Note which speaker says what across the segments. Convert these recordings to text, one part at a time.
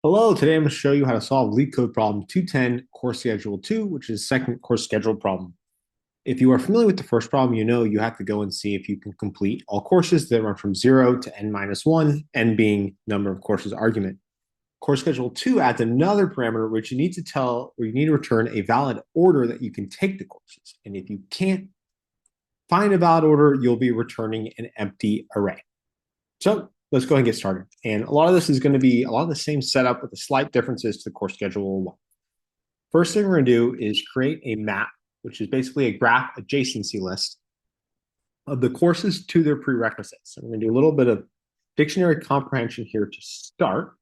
Speaker 1: Hello, today I'm going to show you how to solve Leetcode problem 210, course schedule 2, which is second course schedule problem. If you are familiar with the first problem, you know you have to go and see if you can complete all courses that run from 0 to n minus 1, n being number of courses argument. Course schedule 2 adds another parameter which you need to tell, or you need to return a valid order that you can take the courses. And if you can't find a valid order, you'll be returning an empty array. So let's go ahead and get started. And a lot of this is going to be a lot of the same setup with the slight differences to the course schedule 1. First thing we're going to do is create a map, which is basically a graph adjacency list of the courses to their prerequisites. I'm going to do a little bit of dictionary comprehension here to start.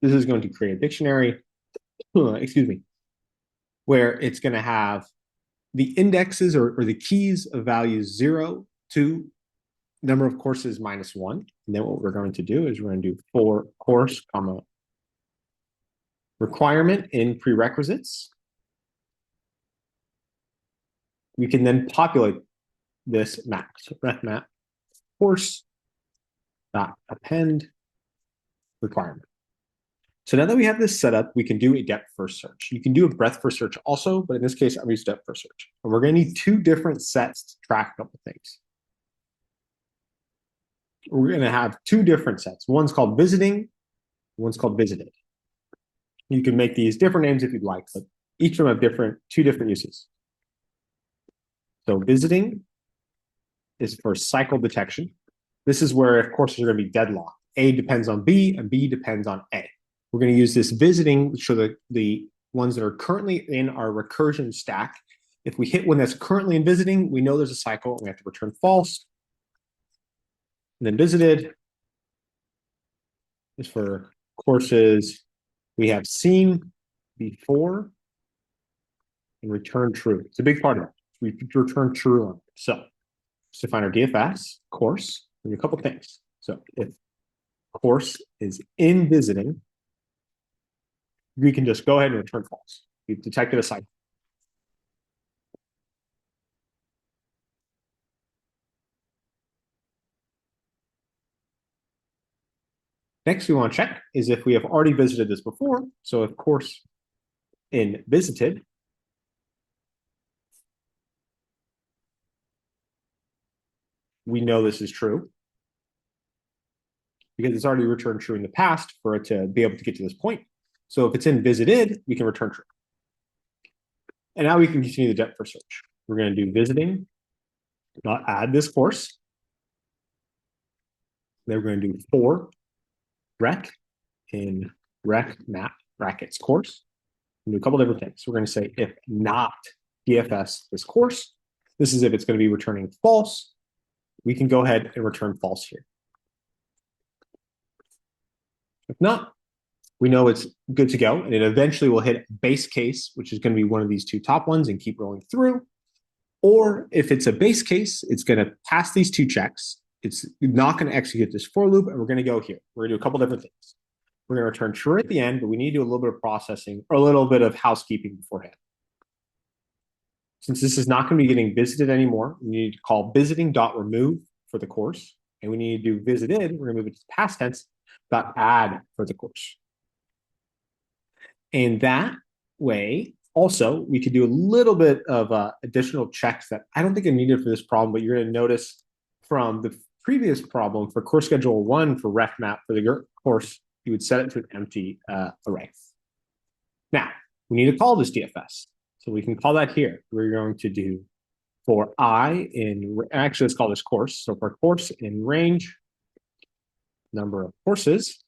Speaker 1: This is going to create a dictionary, excuse me, where it's going to have the indexes or the keys of values 0 to number of courses minus 1. And then what we're going to do is we're going to do for course, comma, requirement in prerequisites. We can then populate this map. So ref map course dot append requirement. So now that we have this set up, we can do a depth first search. You can do a breadth first search also, but in this case, I'm using depth first search. And we're going to need two different sets to track a couple things. We're going to have two different sets. One's called visiting, one's called visited. You can make these different names if you'd like, but each of them have two different uses. So visiting is for cycle detection. This is where if courses are going to be deadlocked. A depends on B and B depends on A. We're going to use this visiting to show the ones that are currently in our recursion stack. If we hit one that's currently in visiting, we know there's a cycle and we have to return false. And then visited is for courses we have seen before and return true. It's a big part of it. We return true on it. So to find our DFS course, we do a couple things. So if course is in visiting, we can just go ahead and return false. We've detected a cycle. Next, we want to check is if we have already visited this before. So if course in visited, we know this is true because it's already returned true in the past for it to be able to get to this point. So if it's in visited, we can return true. And now we can continue the depth first search. We're going to do visiting, not add this course. Then we're going to do for rec in rec map brackets course. We'll do a couple different things. We're going to say if not DFS this course, this is if it's going to be returning false. We can go ahead and return false here. If not, we know it's good to go, and it eventually will hit base case, which is going to be one of these two top ones and keep rolling through. Or if it's a base case, it's going to pass these two checks. It's not going to execute this for loop, and we're going to go here. We're going to do a couple different things. We're going to return true at the end, but we need to do a little bit of processing or a little bit of housekeeping beforehand. Since this is not going to be getting visited anymore, we need to call visiting.remove for the course, and we need to do visited, we're going to move it to past tense, .add for the course. And that way, also, we could do a little bit of additional checks that I don't think are needed for this problem, but you're going to notice from the previous problem for course schedule 1 for ref map for the course, you would set it to an empty array. Now, we need to call this DFS. So we can call that here. We're going to do for I in, actually, let's call this course. So for course in range, number of courses,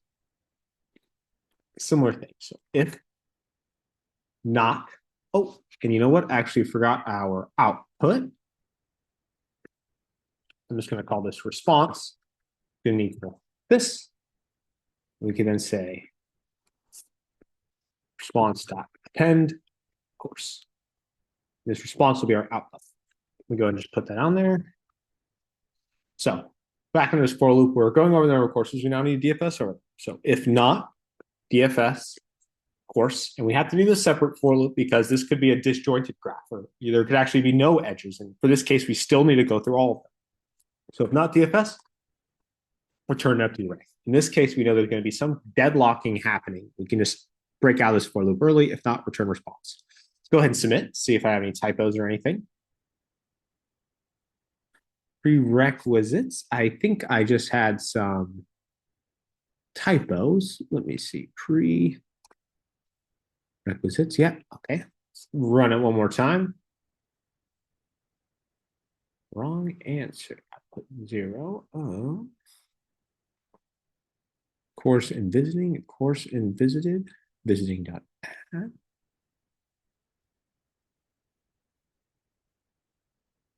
Speaker 1: similar thing. So if not, oh, and you know what? I actually forgot our output. I'm just going to call this response. Going to equal this. We can then say response.append course. This response will be our output. We go and just put that on there. So back in this for loop, we're going over the number of courses. We now need DFS over. So if not DFS course, and we have to do this separate for loop because this could be a disjointed graph, or there could actually be no edges. And for this case, we still need to go through all of them. So if not DFS, return an empty array. In this case, we know there's going to be some deadlocking happening. We can just break out this for loop early. If not, return response. Let's go ahead and submit, see if I have any typos or anything. Prerequisites. I think I just had some typos. Let me see. Prerequisites. Yeah. Okay. Let's run it one more time. Wrong answer. I put 0. Oh. Course and visiting. Course and visited. Visiting.add.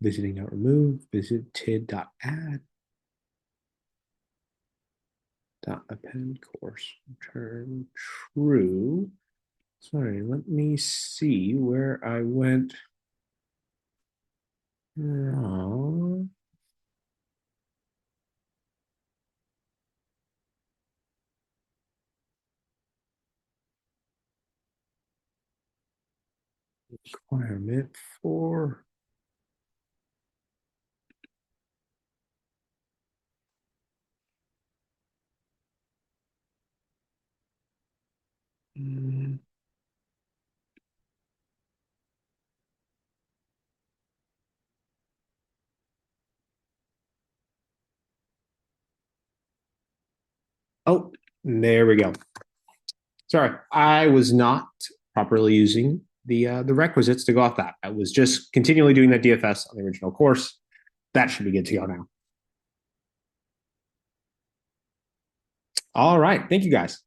Speaker 1: Visiting.remove. Visited.add. Append course. Return true. Sorry, let me see where I went wrong. Requirement for oh, there we go. Sorry, I was not properly using the requisites to go off that. I was just continually doing that DFS on the original course. That should be good to go now. All right, thank you guys.